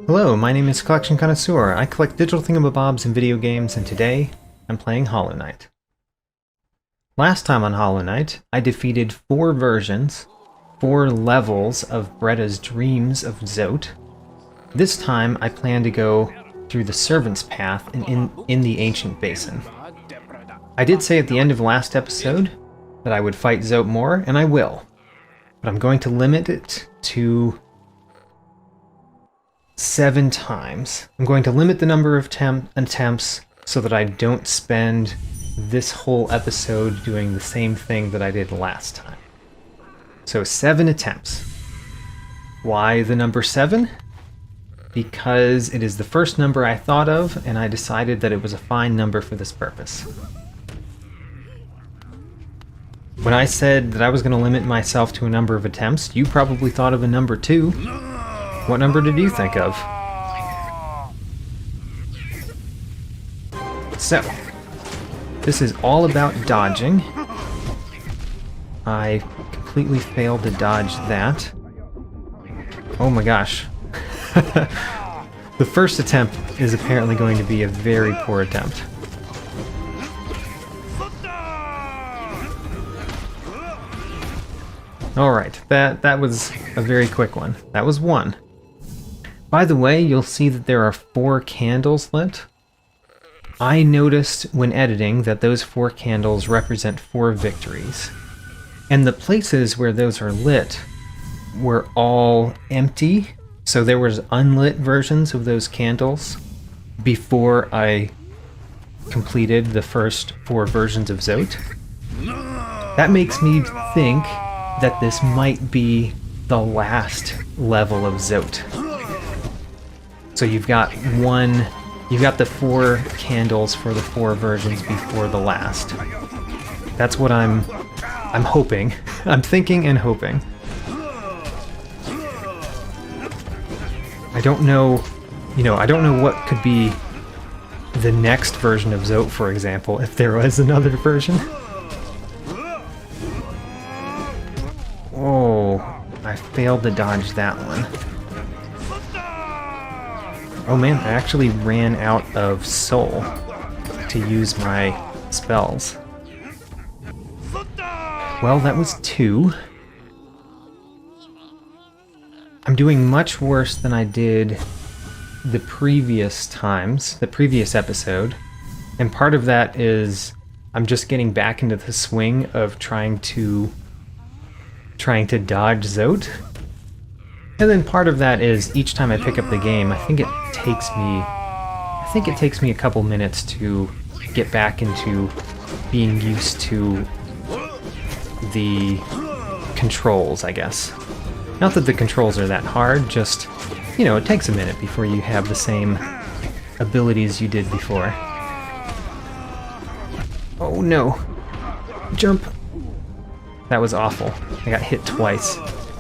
Hello, my name is Collection Connoisseur. I collect digital thingamabobs in video games, and today I'm playing Hollow Knight. Last time on Hollow Knight, I defeated 4 versions, 4 levels of Bretta's Dreams of Zote. This time I plan to go through the Servant's Path in the Ancient Basin. I did say at the end of last episode that I would fight Zote more, and I will. But I'm going to limit it to 7 times. I'm going to limit the number of attempts so that I don't spend this whole episode doing the same thing that I did last time. So 7 attempts. Why the number 7? Because it is the first number I thought of, and I decided that it was a fine number for this purpose. When I said that I was going to limit myself to a number of attempts, you probably thought of a number 2. What number did you think of? So, this is all about dodging. I completely failed to dodge that. Oh my gosh. The first attempt is apparently going to be a very poor attempt. Alright, that was a very quick one. That was 1. By the way, you'll see that there are 4 candles lit. I noticed when editing that those 4 candles represent 4 victories. And the places where those are lit were all empty, so there was unlit versions of those candles before I completed the first 4 versions of Zote. That makes me think that this might be the last level of Zote. So you've got the 4 candles for the 4 versions before the last. That's what I'm hoping. I'm thinking and hoping. I don't know, I don't know what could be the next version of Zote, for example, if there was another version. Oh, I failed to dodge that one. Oh man, I actually ran out of soul to use my spells. Well, that was 2. I'm doing much worse than I did the previous times, the previous episode. And part of that is I'm just getting back into the swing of trying to dodge Zote. And then part of that is each time I pick up the game, I think it takes me a couple minutes to get back into being used to the controls, I guess. Not that the controls are that hard, just, it takes a minute before you have the same abilities you did before. Oh no. Jump. That was awful. I got hit twice.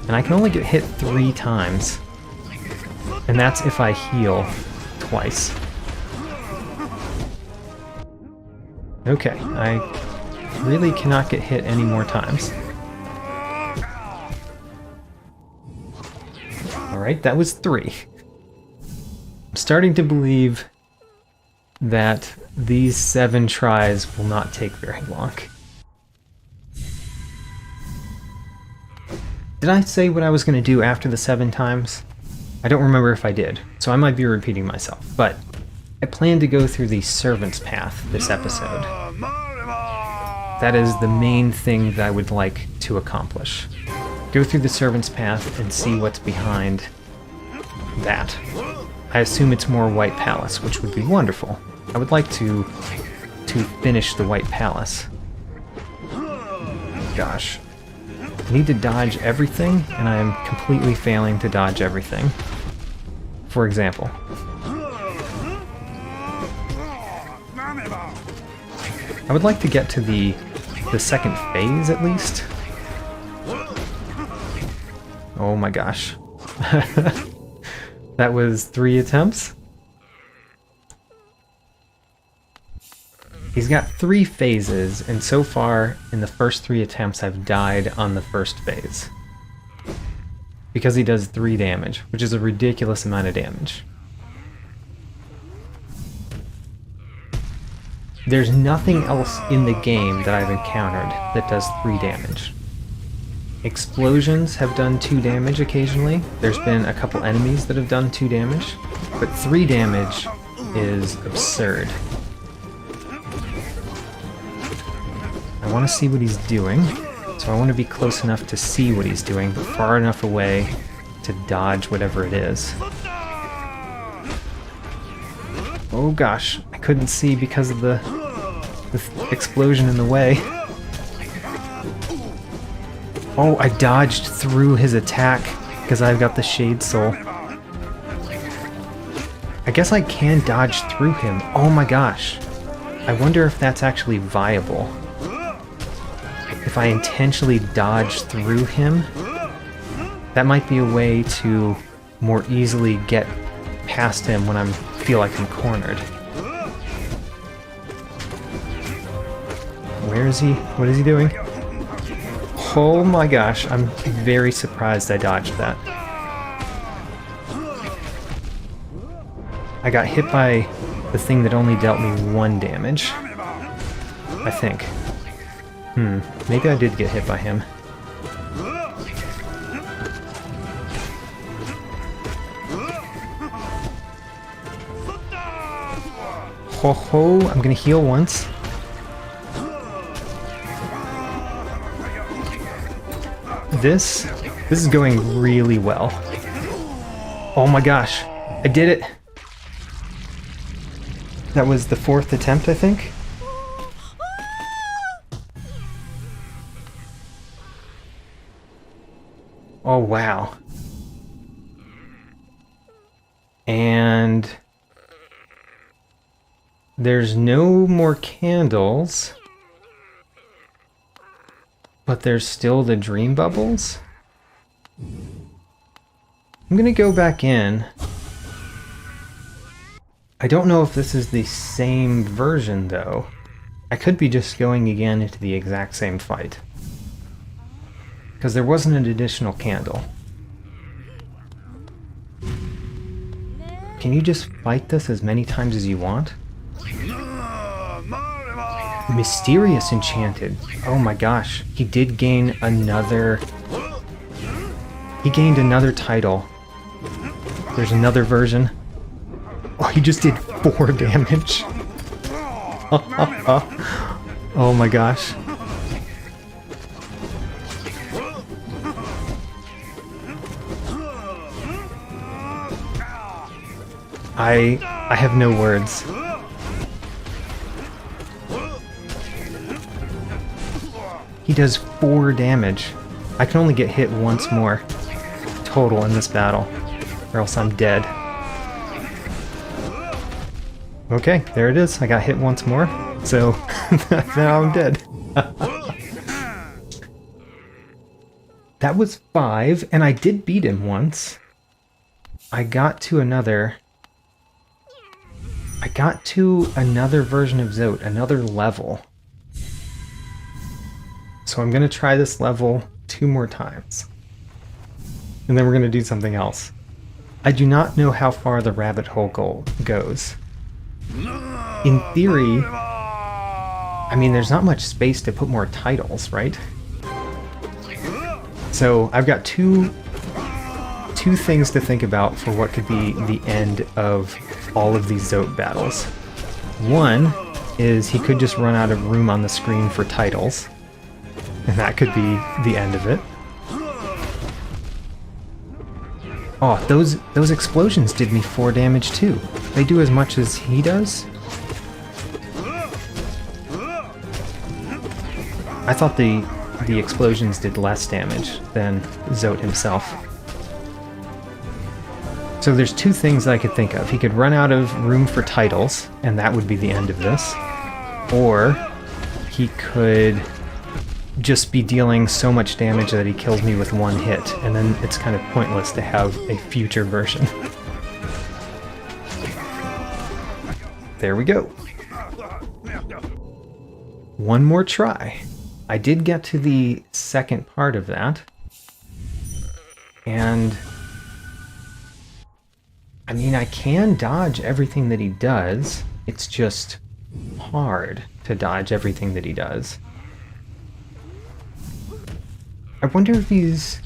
And I can only get hit 3 times. And that's if I heal twice. Okay, I really cannot get hit any more times. Alright, that was 3. I'm starting to believe that these 7 tries will not take very long. Did I say what I was going to do after the 7 times? I don't remember if I did, so I might be repeating myself, but I plan to go through the Servant's Path this episode. That is the main thing that I would like to accomplish. Go through the Servant's Path and see what's behind that. I assume it's more White Palace, which would be wonderful. I would like to finish the White Palace. Gosh. I need to dodge everything, and I am completely failing to dodge everything. For example. I would like to get to the second phase, at least. Oh my gosh. That was 3 attempts? He's got 3 phases, and so far, in the first 3 attempts, I've died on the first phase. Because he does 3 damage, which is a ridiculous amount of damage. There's nothing else in the game that I've encountered that does 3 damage. Explosions have done 2 damage occasionally. There's been a couple enemies that have done 2 damage, but 3 damage is absurd. I want to see what he's doing, so I want to be close enough to see what he's doing, but far enough away to dodge whatever it is. Oh gosh, I couldn't see because of the explosion in the way. Oh, I dodged through his attack because I've got the Shade Soul. I guess I can dodge through him. Oh my gosh. I wonder if that's actually viable. If I intentionally dodge through him, that might be a way to more easily get past him when I feel like I'm cornered. Where is he? What is he doing? Oh my gosh, I'm very surprised I dodged that. I got hit by the thing that only dealt me 1 damage. I think. Maybe I did get hit by him. Ho ho, I'm gonna heal once. This is going really well. Oh my gosh, I did it! That was the 4th attempt, I think? Oh wow. And there's no more candles. But there's still the dream bubbles? I'm gonna go back in. I don't know if this is the same version, though. I could be just going again into the exact same fight. Because there wasn't an additional candle. Can you just fight this as many times as you want? Mysterious Enchanted. Oh my gosh. He did gain another... He gained another title. There's another version. Oh, he just did 4 damage. Oh my gosh. I have no words. He does 4 damage. I can only get hit once more total in this battle, or else I'm dead. Okay, there it is. I got hit once more, so now I'm dead. That was 5, and I did beat him once. I got to another version of Zote, another level. So I'm going to try this level 2 more times. And then we're going to do something else. I do not know how far the rabbit hole goes. In theory, I mean, there's not much space to put more titles, right? So I've got two things to think about for what could be the end of all of these Zote battles. One is he could just run out of room on the screen for titles, and that could be the end of it. Oh, those explosions did me 4 damage too. They do as much as he does? I thought the explosions did less damage than Zote himself. So there's 2 things I could think of. He could run out of room for titles, and that would be the end of this. Or he could just be dealing so much damage that he kills me with 1 hit, and then it's kind of pointless to have a future version. There we go. 1 more try. I did get to the second part of that, and I mean, I can dodge everything that he does. It's just hard to dodge everything that he does. I wonder if he's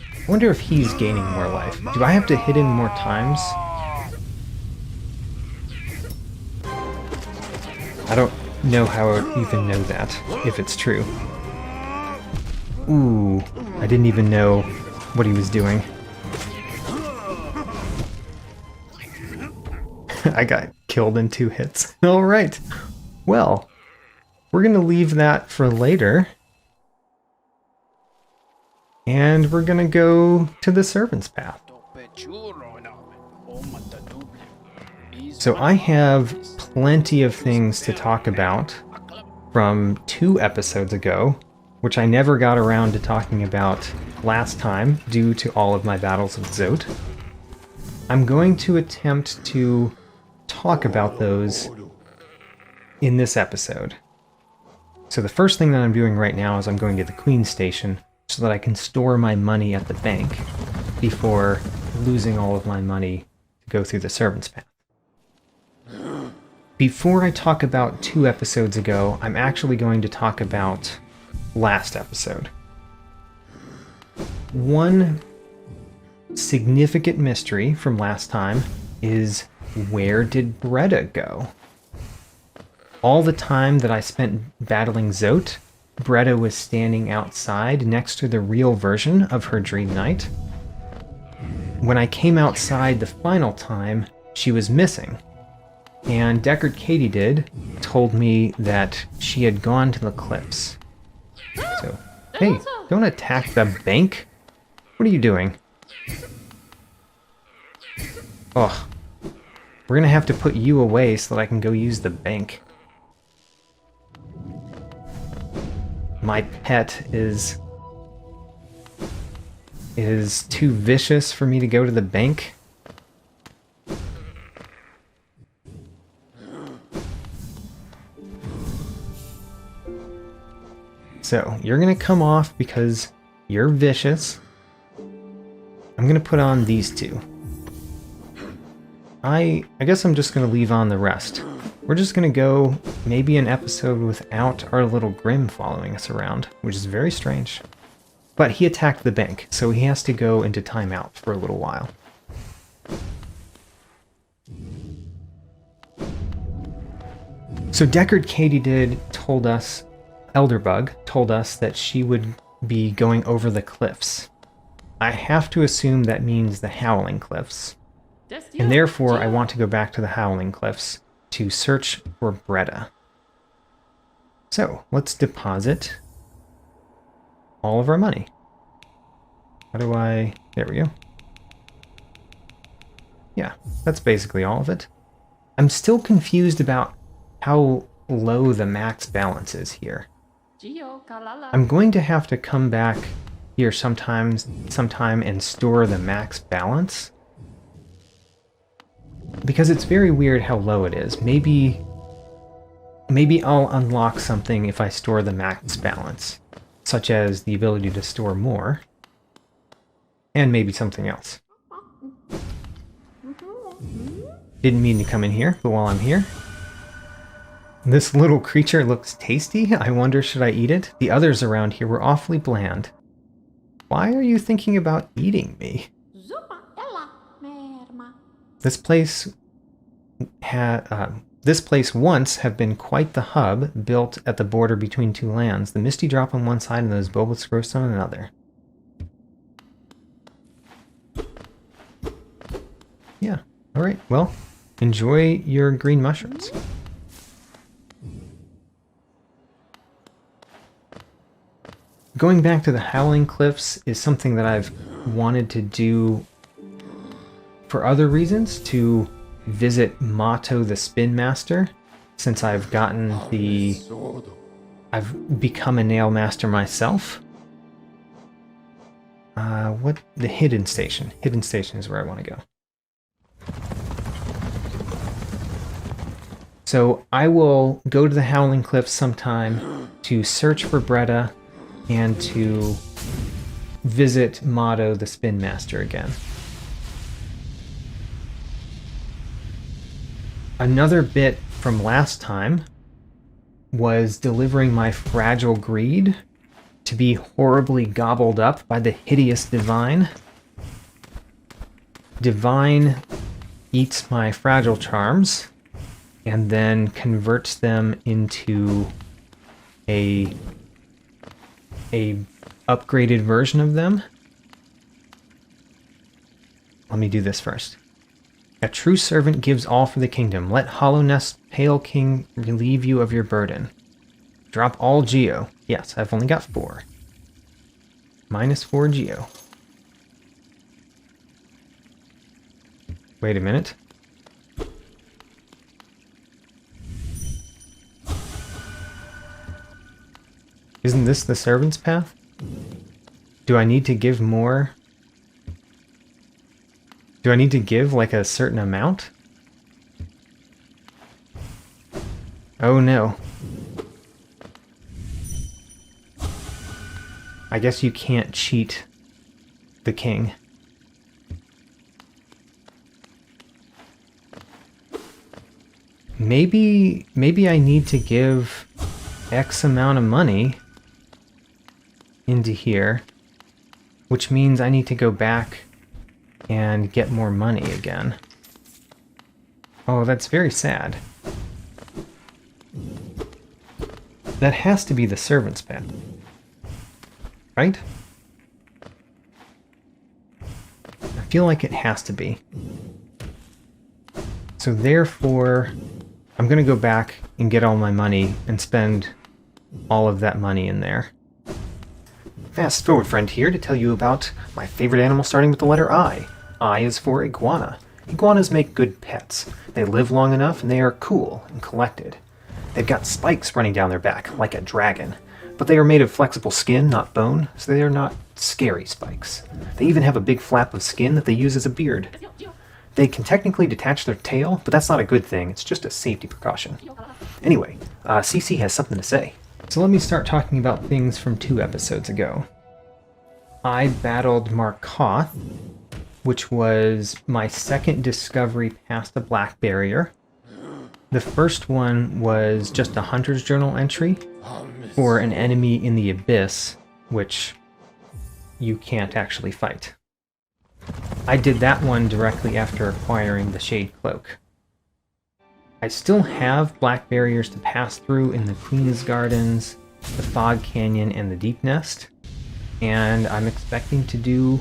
gaining more life. Do I have to hit him more times? I don't know how I would even know that, if it's true. Ooh, I didn't even know what he was doing. I got killed in 2 hits. Alright, well, we're gonna leave that for later. And we're gonna go to the Servant's Path. So I have plenty of things to talk about from 2 episodes ago, which I never got around to talking about last time due to all of my battles with Zote. I'm going to attempt to talk about those in this episode. So the first thing that I'm doing right now is I'm going to the Queen's Station so that I can store my money at the bank before losing all of my money to go through the Servant's Path. Before I talk about 2 episodes ago, I'm actually going to talk about last episode. One significant mystery from last time is, where did Breda go? All the time that I spent battling Zote, Breda was standing outside next to the real version of her Dream Knight. When I came outside the final time, she was missing. And Deckard Katydid told me that she had gone to the cliffs. So, hey, don't attack the bank! What are you doing? Ugh. We're gonna have to put you away so that I can go use the bank. My pet is too vicious for me to go to the bank. So, you're gonna come off because you're vicious. I'm gonna put on these 2. I guess I'm just gonna leave on the rest. We're just gonna go maybe an episode without our little Grim following us around, which is very strange. But he attacked the bank, so he has to go into timeout for a little while. So Deckard Katydid told us, Elderbug told us that she would be going over the cliffs. I have to assume that means the Howling Cliffs. And therefore, I want to go back to the Howling Cliffs to search for Breda. So, let's deposit all of our money. How do I... There we go. Yeah, that's basically all of it. I'm still confused about how low the max balance is here. I'm going to have to come back here sometime and store the max balance. Because it's very weird how low it is. Maybe I'll unlock something if I store the max balance, such as the ability to store more, and maybe something else. Didn't mean to come in here, but while I'm here... This little creature looks tasty. I wonder, should I eat it? The others around here were awfully bland. Why are you thinking about eating me? This place once have been quite the hub, built at the border between 2 lands. The misty drop on one side and those bulbous growths on another. Yeah, alright, well, enjoy your green mushrooms. Going back to the Howling Cliffs is something that I've wanted to do for other reasons, to visit Mato the Spin Master, since I've gotten I've become a nail master myself. What? The Hidden Station. Hidden Station is where I want to go. So I will go to the Howling Cliffs sometime to search for Breda and to visit Mato the Spin Master again. Another bit from last time was delivering my fragile greed to be horribly gobbled up by the hideous divine. Divine eats my fragile charms and then converts them into a upgraded version of them. Let me do this first. A true servant gives all for the kingdom. Let Hollowness, Pale King, relieve you of your burden. Drop all geo. Yes, I've only got 4. -4 geo. Wait a minute. Isn't this the servant's path? Do I need to give more? Do I need to give like a certain amount? Oh no. I guess you can't cheat the king. Maybe I need to give X amount of money into here, which means I need to go back and get more money again. Oh, that's very sad. That has to be the servant's path, right? I feel like it has to be. So therefore, I'm going to go back and get all my money and spend all of that money in there. Fast forward friend here to tell you about my favorite animal starting with the letter I. I is for iguana. Iguanas make good pets. They live long enough and they are cool and collected. They've got spikes running down their back, like a dragon. But they are made of flexible skin, not bone, so they are not scary spikes. They even have a big flap of skin that they use as a beard. They can technically detach their tail, but that's not a good thing. It's just a safety precaution. Anyway, CC has something to say. So let me start talking about things from 2 episodes ago. I battled Markoth, which was my second discovery past the Black Barrier. The first one was just a Hunter's Journal entry for an enemy in the Abyss, which you can't actually fight. I did that one directly after acquiring the Shade Cloak. I still have Black Barriers to pass through in the Queen's Gardens, the Fog Canyon, and the Deep Nest, and I'm expecting to do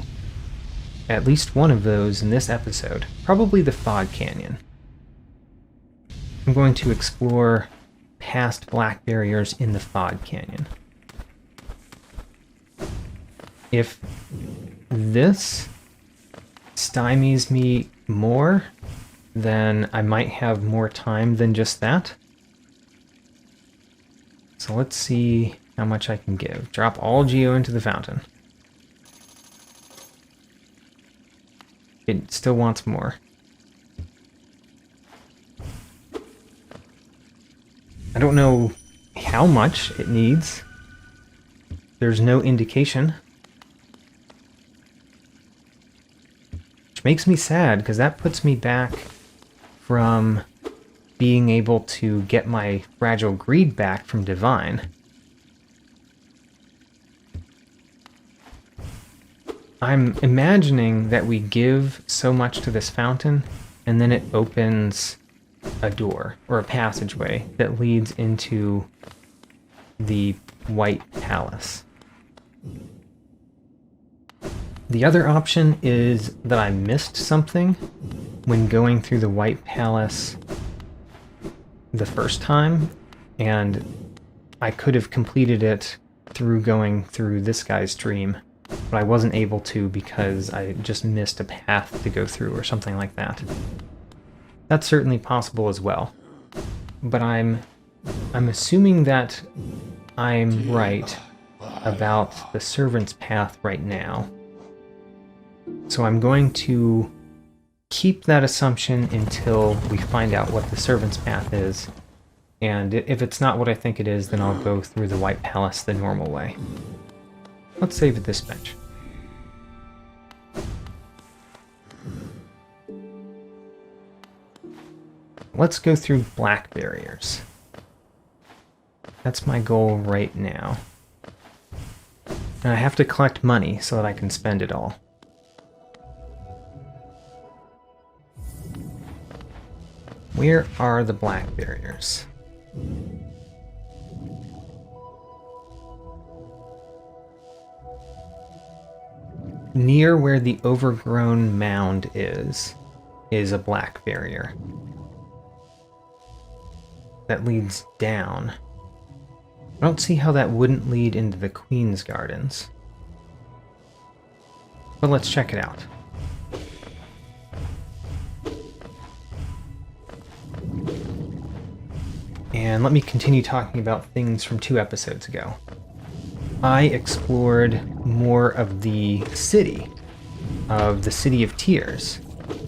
at least one of those in this episode, probably the Fog Canyon. I'm going to explore past Black Barriers in the Fog Canyon. If this stymies me more, then I might have more time than just that. So let's see how much I can give. Drop all geo into the fountain. It still wants more. I don't know how much it needs. There's no indication. Which makes me sad, because that puts me back from being able to get my fragile greed back from Divine. I'm imagining that we give so much to this fountain, and then it opens a door, or a passageway, that leads into the White Palace. The other option is that I missed something when going through the White Palace the first time, and I could have completed it through going through this guy's dream, but I wasn't able to because I just missed a path to go through or something like that. That's certainly possible as well, but I'm assuming that I'm right about the servant's path right now. So I'm going to keep that assumption until we find out what the servant's path is, and if it's not what I think it is, then I'll go through the White Palace the normal way. Let's save at this bench. Let's go through Black Barriers. That's my goal right now. And I have to collect money so that I can spend it all. Where are the black barriers? Near where the overgrown mound is a black barrier. That leads down. I don't see how that wouldn't lead into the Queen's Gardens. But let's check it out. And let me continue talking about things from 2 episodes ago. I explored more of the City of Tears.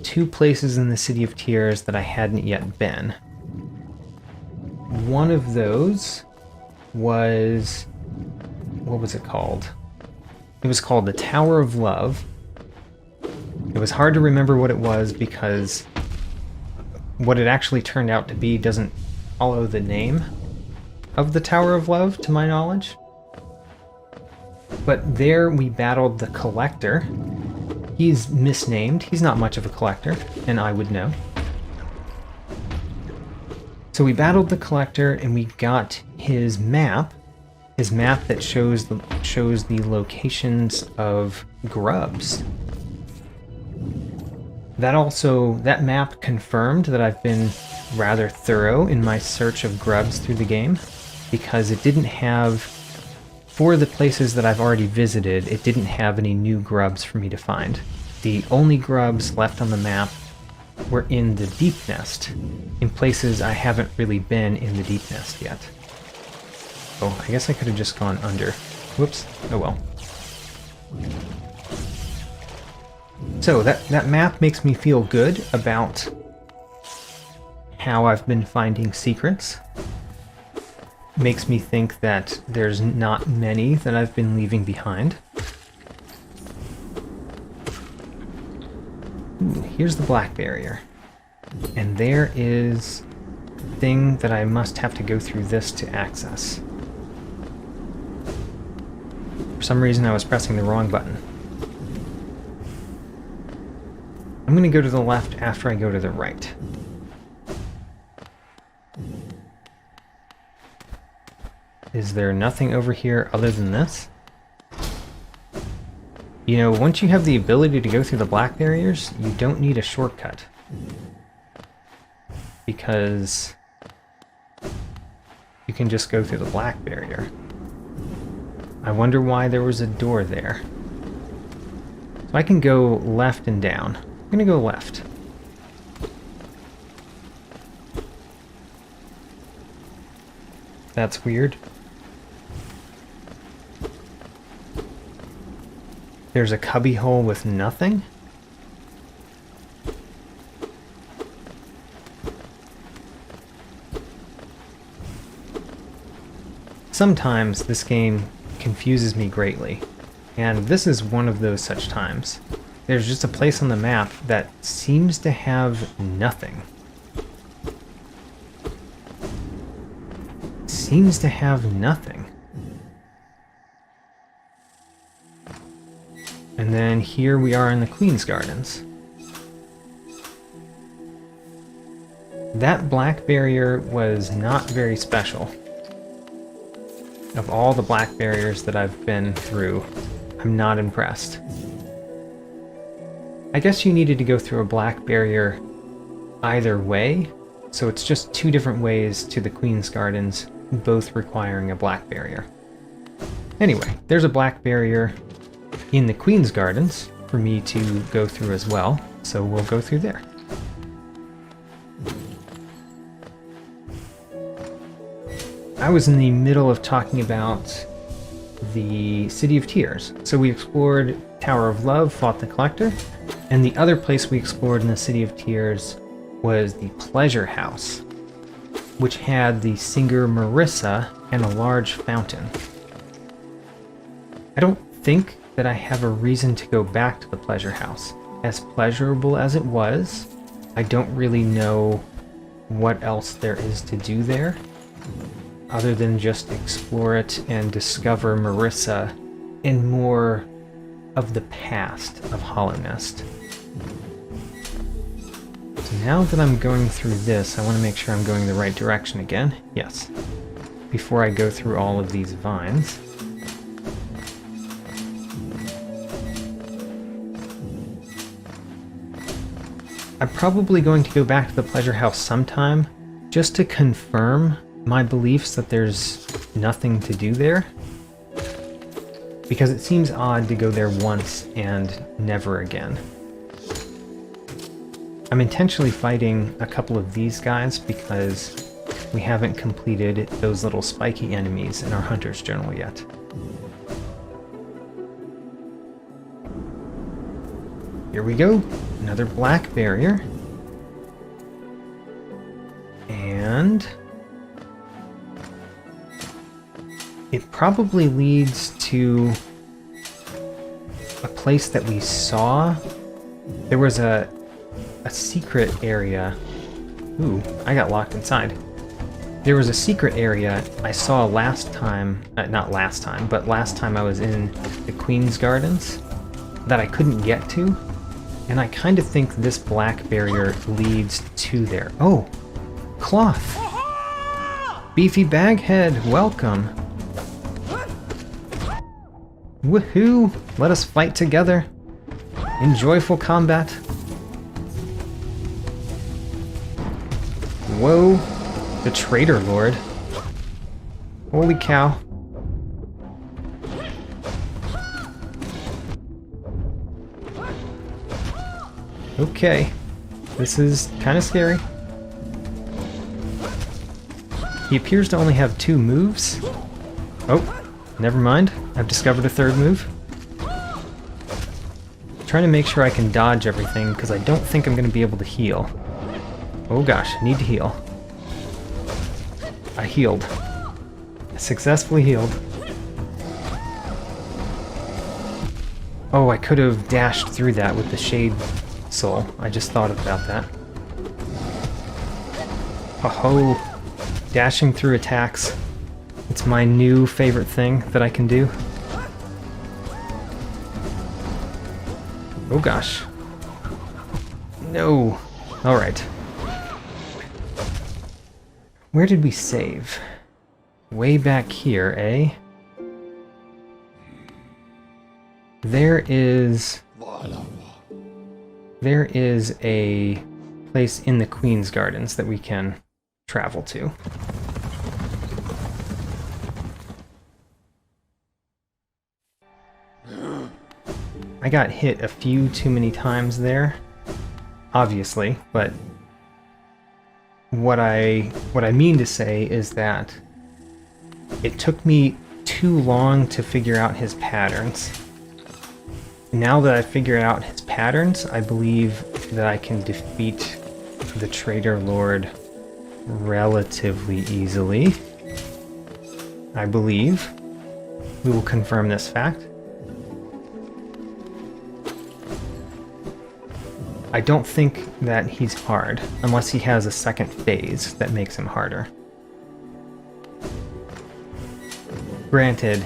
2 places in the City of Tears that I hadn't yet been. One of those was... what was it called? It was called the Tower of Love. It was hard to remember what it was because what it actually turned out to be doesn't follow the name of the Tower of Love, to my knowledge. But there we battled the Collector. He's misnamed. He's not much of a collector, and I would know. So we battled the Collector, and we got his map that shows the locations of grubs. That map confirmed that I've been rather thorough in my search of grubs through the game, because it didn't have, for the places that I've already visited, it didn't have any new grubs for me to find. The only grubs left on the map were in the Deep Nest, in places I haven't really been in the Deep Nest yet. Oh, I guess I could have just gone under. Whoops. Oh well. So that map makes me feel good about how I've been finding secrets. Makes me think that there's not many that I've been leaving behind. Ooh, here's the black barrier. And there is a thing that I must have to go through this to access. For some reason I was pressing the wrong button. I'm going to go to the left after I go to the right. Is there nothing over here other than this? You know, once you have the ability to go through the black barriers, you don't need a shortcut. Because you can just go through the black barrier. I wonder why there was a door there. So I can go left and down. I'm gonna go left. That's weird. There's a cubbyhole with nothing? Sometimes this game confuses me greatly, and this is one of those such times. There's just a place on the map that seems to have nothing. Seems to have nothing. And then here we are in the Queen's Gardens. That black barrier was not very special. Of all the black barriers that I've been through, I'm not impressed. I guess you needed to go through a black barrier either way, so it's just 2 different ways to the Queen's Gardens, both requiring a black barrier. Anyway, there's a black barrier in the Queen's Gardens for me to go through as well, so we'll go through there. I was in the middle of talking about the City of Tears. So we explored Tower of Love, fought the Collector, and the other place we explored in the City of Tears was the Pleasure House, which had the singer Marissa and a large fountain. I don't think that I have a reason to go back to the Pleasure House. As pleasurable as it was, I don't really know what else there is to do there. other than just explore it and discover Marissa in more of the past of Hollow Nest. So now that I'm going through this, I want to make sure I'm going the right direction again. Yes. Before I go through all of these vines. I'm probably going to go back to the pleasure house sometime just to confirm my beliefs that there's nothing to do there. Because it seems odd to go there once and never again. I'm intentionally fighting a couple of these guys because we haven't completed those little spiky enemies in our Hunter's Journal yet. Here we go, another black barrier. And it probably leads to a place that we saw. There was a secret area. Ooh, I got locked inside. There was a secret area I saw last time, not last time, but last time I was in the Queen's Gardens that I couldn't get to. And I kind of think this black barrier leads to there. Oh, cloth. Beefy Baghead, welcome. Woohoo! Let us fight together in joyful combat. Whoa, the Traitor Lord. Holy cow. Okay, this is kind of scary. He appears to only have 2 moves. Oh, never mind. I've discovered a 3rd move. I'm trying to make sure I can dodge everything because I don't think I'm going to be able to heal. Oh gosh, I need to heal. I healed. I successfully healed. Oh, I could have dashed through that with the Shade Soul. I just thought about that. Ho-ho! Dashing through attacks. It's my new favorite thing that I can do. Oh gosh. No. Alright. Where did we save? Way back here, eh? There is a place in the Queen's Gardens that we can travel to. I got hit a few too many times there, obviously, but what I mean to say is that it took me too long to figure out his patterns. Now that I've figured out his patterns, I believe that I can defeat the Traitor Lord relatively easily. I believe. We will confirm this fact. I don't think that he's hard, unless he has a second phase that makes him harder. Granted,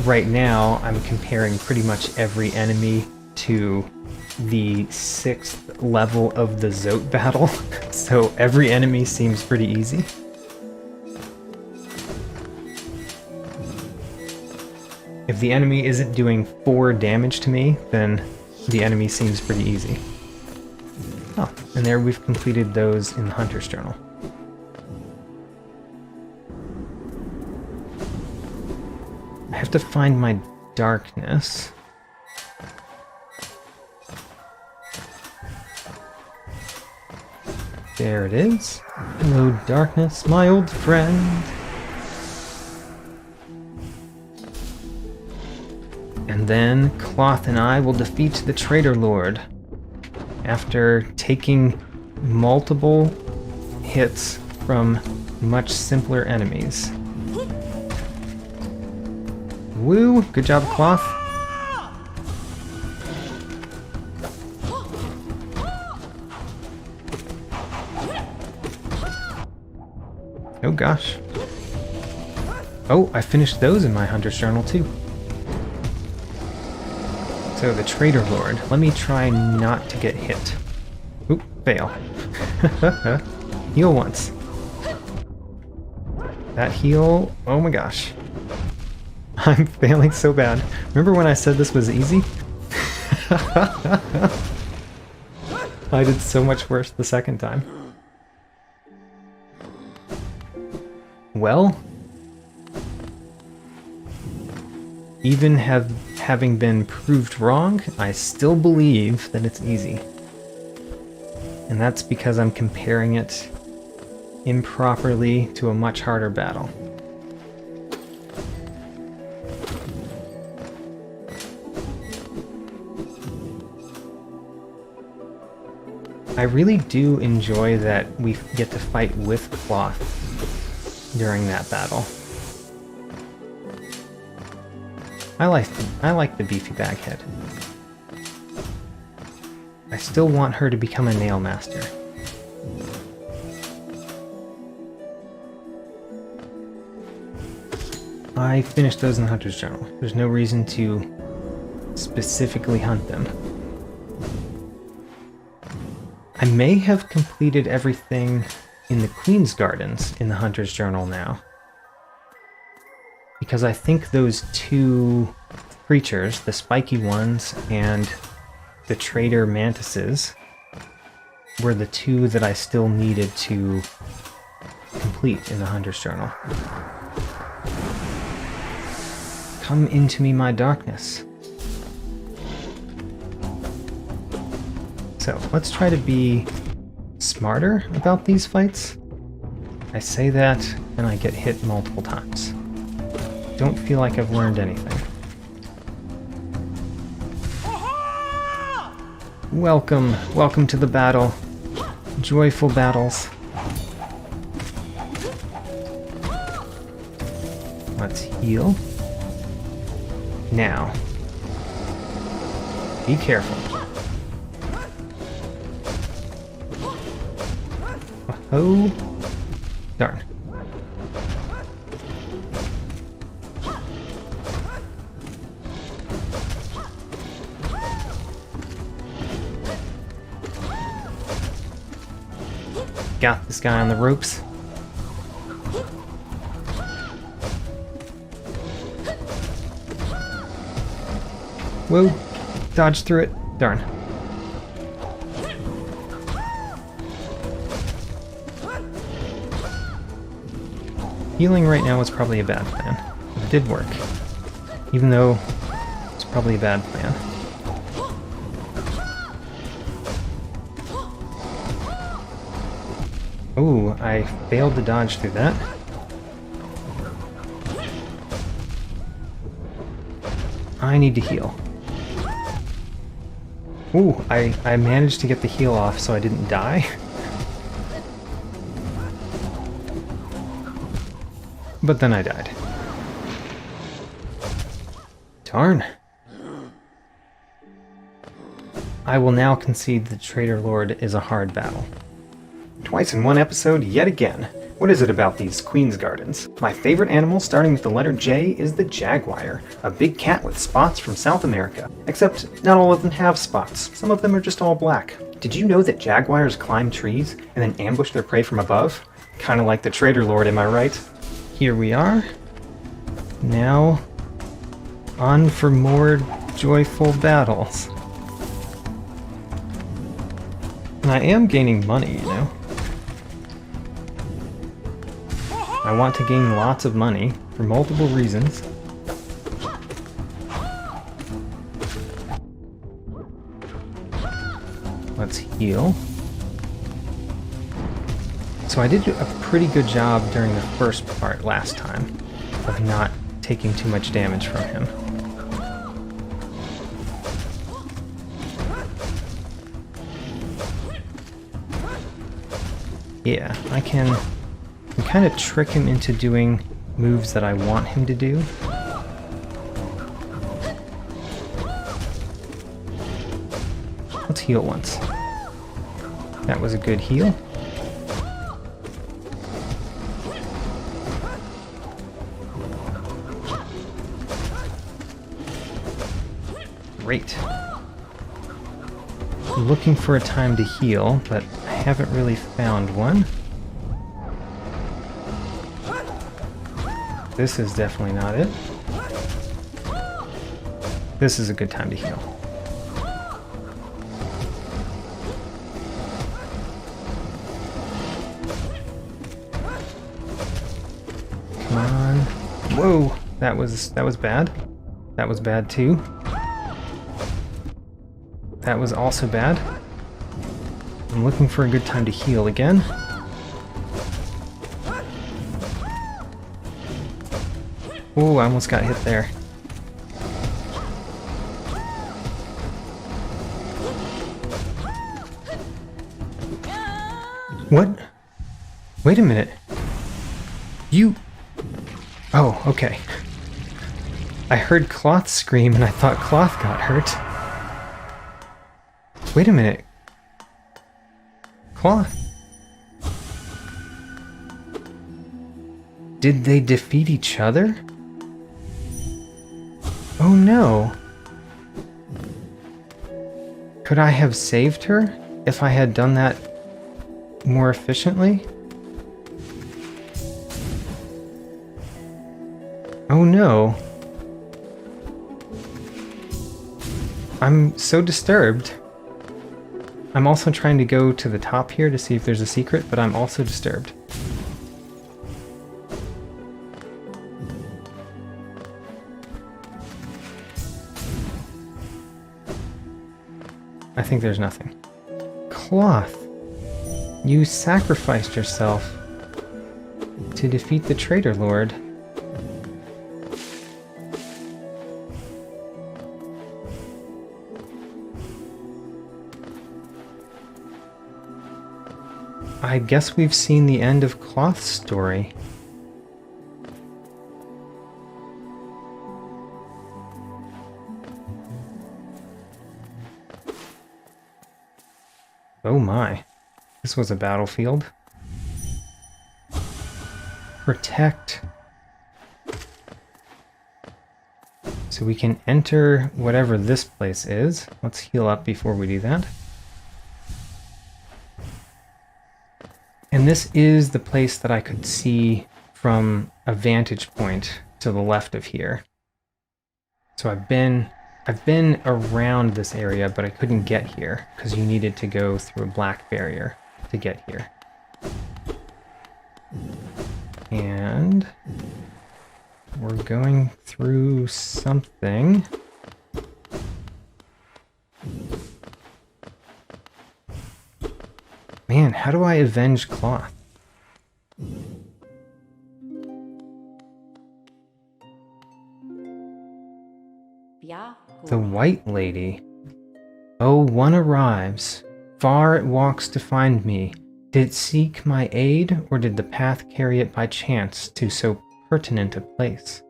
right now I'm comparing pretty much every enemy to the 6th level of the Zote battle, so every enemy seems pretty easy. If the enemy isn't doing 4 damage to me, then the enemy seems pretty easy. Oh, and there we've completed those in the Hunter's Journal. I have to find my darkness. There it is. Hello, darkness, my old friend. And then Cloth and I will defeat the Traitor Lord after taking multiple hits from much simpler enemies. Woo! Good job, Cloth. Oh gosh. Oh, I finished those in my Hunter's Journal too. So the Trader Lord. Let me try not to get hit. Oop, fail. Heal once. That heal, oh my gosh. I'm failing so bad. Remember when I said this was easy? I did so much worse the second time. Well, even having been proved wrong, I still believe that it's easy. And that's because I'm comparing it improperly to a much harder battle. I really do enjoy that we get to fight with cloth during that battle. I like the beefy baghead. I still want her to become a nail master. I finished those in the Hunter's Journal. There's no reason to specifically hunt them. I may have completed everything in the Queen's Gardens in the Hunter's Journal now. Because I think those two creatures, the spiky ones and the trader mantises, were the two that I still needed to complete in the Hunter's Journal. Come into me, my darkness. So, let's try to be smarter about these fights. I say that, and I get hit multiple times. Don't feel like I've learned anything. Welcome to the battle. Joyful battles. Let's heal. Now, be careful. Oh, darn. Got this guy on the ropes. Whoa, dodge through it. Darn. Healing right now is probably a bad plan. It did work. Even though it's probably a bad plan. Ooh, I failed to dodge through that. I need to heal. Ooh, I managed to get the heal off so I didn't die. But then I died. Darn. I will now concede the Trader Lord is a hard battle. Twice in one episode, yet again. What is it about these Queen's Gardens? My favorite animal, starting with the letter J, is the jaguar, a big cat with spots from South America. Except, not all of them have spots. Some of them are just all black. Did you know that jaguars climb trees and then ambush their prey from above? Kinda like the Trader Lord, am I right? Here we are. Now, on for more joyful battles. And I am gaining money, you know? I want to gain lots of money for multiple reasons. Let's heal. So I did a pretty good job during the first part last time of not taking too much damage from him. Yeah, I can kind of trick him into doing moves that I want him to do. Let's heal once. That was a good heal. Great. I'm looking for a time to heal, but I haven't really found one. This is definitely not it. This is a good time to heal. Come on. Whoa, that was bad. That was bad too. That was also bad. I'm looking for a good time to heal again. Oh, I almost got hit there. What? Wait a minute. You... Oh, okay. I heard Cloth scream and I thought Cloth got hurt. Wait a minute. Cloth. Did they defeat each other? Oh no. Could I have saved her if I had done that more efficiently? Oh no. I'm so disturbed. I'm also trying to go to the top here to see if there's a secret, but I'm also disturbed. I think there's nothing. Cloth! You sacrificed yourself to defeat the Traitor Lord. I guess we've seen the end of Cloth's story. Oh my. This was a battlefield. Protect. So we can enter whatever this place is. Let's heal up before we do that. And this is the place that I could see from a vantage point to the left of here. So I've been around this area, but I couldn't get here because you needed to go through a black barrier to get here. And we're going through something. Man, how do I avenge Cloth? The White Lady. Oh, one arrives. Far it walks to find me. Did it seek my aid, or did the path carry it by chance to so pertinent a place?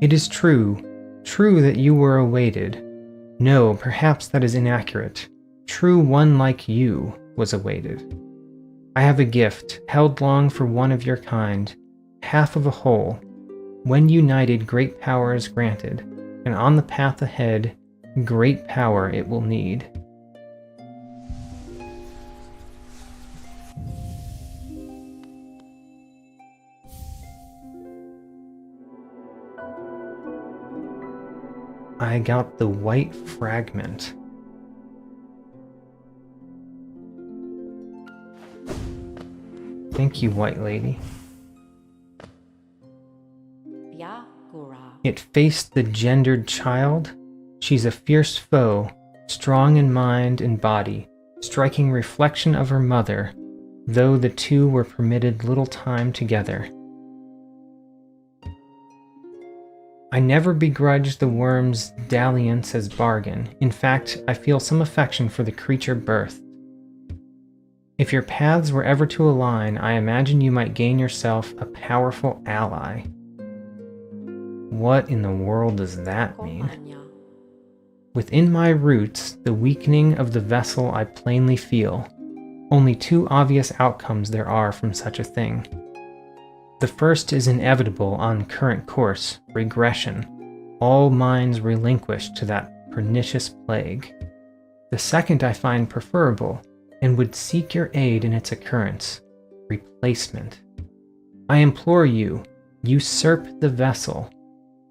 It is true that you were awaited. No, perhaps that is inaccurate. True, one like you was awaited. I have a gift, held long for one of your kind, half of a whole. When united, great power is granted, and on the path ahead, great power it will need. I got the white fragment. Thank you, White Lady. It faced the gendered child. She's a fierce foe, strong in mind and body, striking reflection of her mother, though the two were permitted little time together. I never begrudged the worm's dalliance as bargain. In fact, I feel some affection for the creature birthed. If your paths were ever to align, I imagine you might gain yourself a powerful ally. What in the world does that mean? Within my roots, the weakening of the vessel I plainly feel. Only two obvious outcomes there are from such a thing. The first is inevitable on current course, regression. All minds relinquished to that pernicious plague. The second I find preferable, and would seek your aid in its occurrence. Replacement. I implore you, usurp the vessel.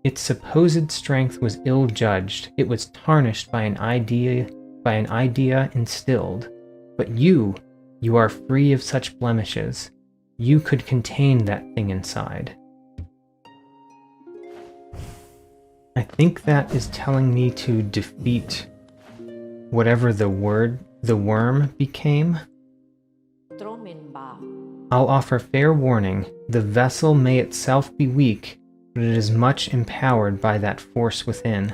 Its supposed strength was ill-judged. It was tarnished by an idea instilled. But you are free of such blemishes. You could contain that thing inside. I think that is telling me to defeat whatever the worm became. I'll offer fair warning. The vessel may itself be weak, but it is much empowered by that force within.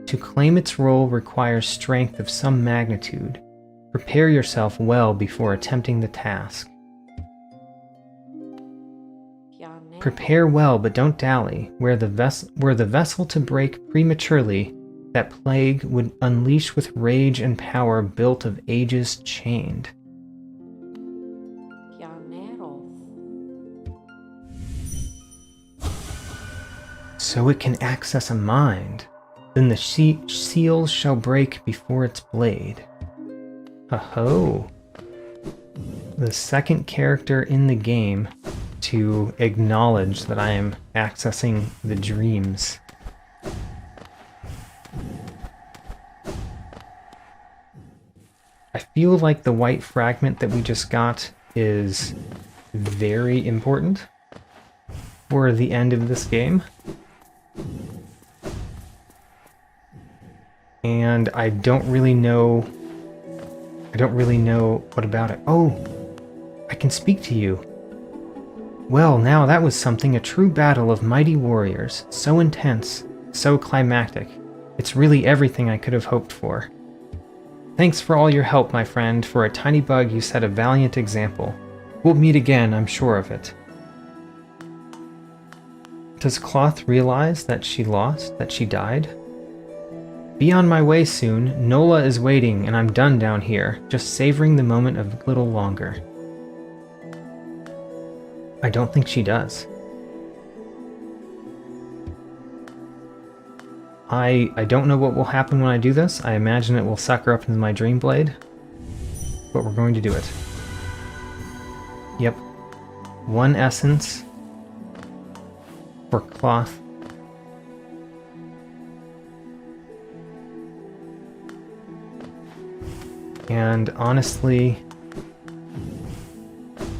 To claim its role requires strength of some magnitude. Prepare yourself well before attempting the task. Prepare well, but don't dally. Were the vessel to break prematurely, that plague would unleash with rage and power built of ages chained. So it can access a mind. Then the seals shall break before its blade. Ho-ho! The second character in the game to acknowledge that I am accessing the dreams. I feel like the white fragment that we just got is very important for the end of this game. And I don't really know what about it. Oh, I can speak to you. Well, now that was something, a true battle of mighty warriors. So intense, so climactic. It's really everything I could have hoped for. Thanks for all your help, my friend. For a tiny bug, you set a valiant example. We'll meet again, I'm sure of it. Does Cloth realize that she lost, that she died? Be on my way soon. Nola is waiting, and I'm done down here, just savoring the moment a little longer. I don't think she does. I don't know what will happen when I do this. I imagine it will suck her up into my Dream Blade. But we're going to do it. Yep. 1 essence for Cloth. And honestly,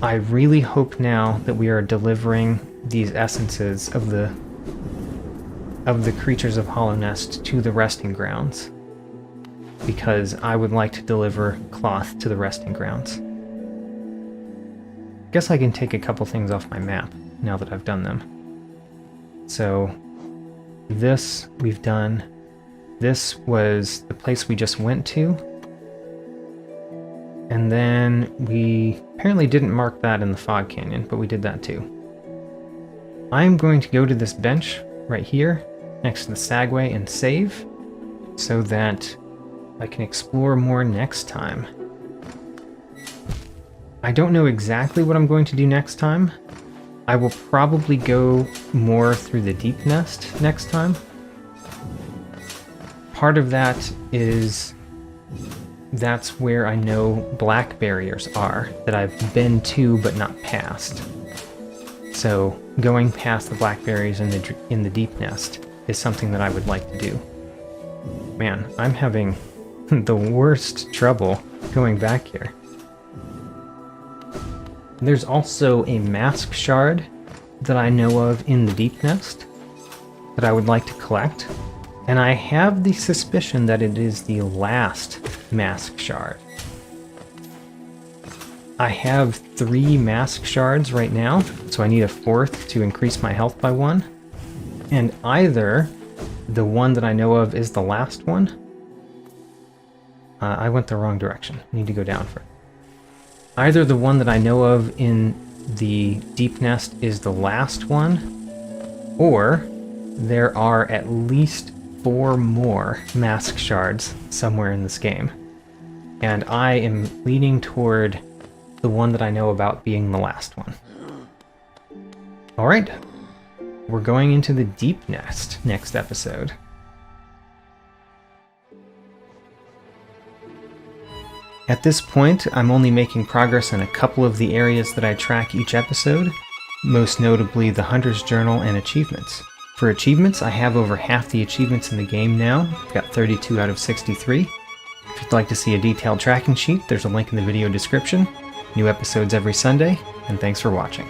I really hope now that we are delivering these essences of the creatures of Hollow Nest to the resting grounds, because I would like to deliver Cloth to the resting grounds. Guess I can take a couple things off my map now that I've done them. So this we've done. This was the place we just went to. And then we apparently didn't mark that in the Fog Canyon, but we did that too. I'm going to go to this bench right here next to the Sagway and save so that I can explore more next time. I don't know exactly what I'm going to do next time. I will probably go more through the Deep Nest next time. Part of that is that's where I know black barriers are, that I've been to but not past. So going past the black barriers in the Deep Nest is something that I would like to do. Man, I'm having the worst trouble going back here. There's also a mask shard that I know of in the Deep Nest that I would like to collect. And I have the suspicion that it is the last mask shard. I have 3 mask shards right now, so I need a 4th to increase my health by 1. And either the one that I know of is the last one. I went the wrong direction. I need to go down for it. Either the one that I know of in the Deep Nest is the last one, or there are at least 4 more mask shards somewhere in this game. And I am leaning toward the one that I know about being the last one. Alright, we're going into the Deep Nest next episode. At this point, I'm only making progress in a couple of the areas that I track each episode, most notably the Hunter's Journal and achievements. For achievements, I have over half the achievements in the game now. I've got 32 out of 63. If you'd like to see a detailed tracking sheet, there's a link in the video description. New episodes every Sunday, and thanks for watching.